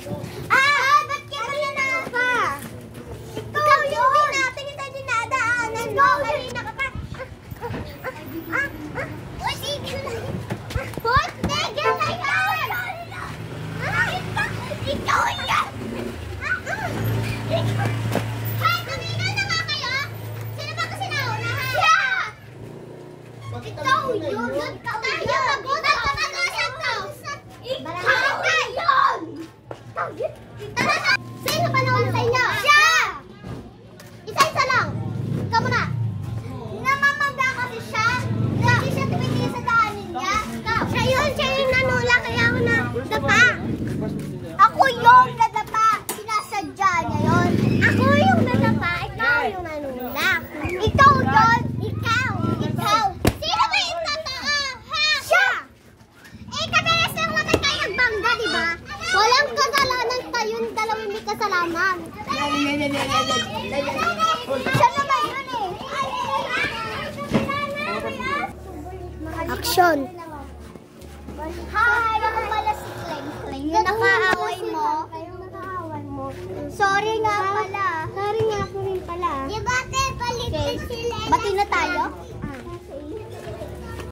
Ba't ka nanapa? Ikaw yung di natin ito dinadaanan mo. Kanina ka pa. Ikaw yan! Hay, tumigil na nga kayo! Sino ba kasi nauna, ha? Siya! Ikaw yun! Tayo! Nagutan ka na doon ko! Ikaw yun! Sino ba nauna sa inyo? Siya! Isa-isa lang! Ikaw muna! Namamagda kasi siya! Hindi siya tumitingin sa daanin niya! Siya yung nanula kaya ako na dapa! Ako yung nadapa! Sinasadya niya yun! Ako yung nadapa! Ikaw yung nanula! Ikaw yun! Ikaw! Sino ba yung totoo? Ha? Siya! Kadalas lang naman tayo nagbangga, diba? Walang kasalanan tayo, yung dalawang may kasalanan. Siya naman yun Action! Hi! Ako pala si Cleng. Yung nakaaway mo. Sorry nga pala. Sorry nga ako rin pala. Di ba, te? Palitin sila. Bati na tayo?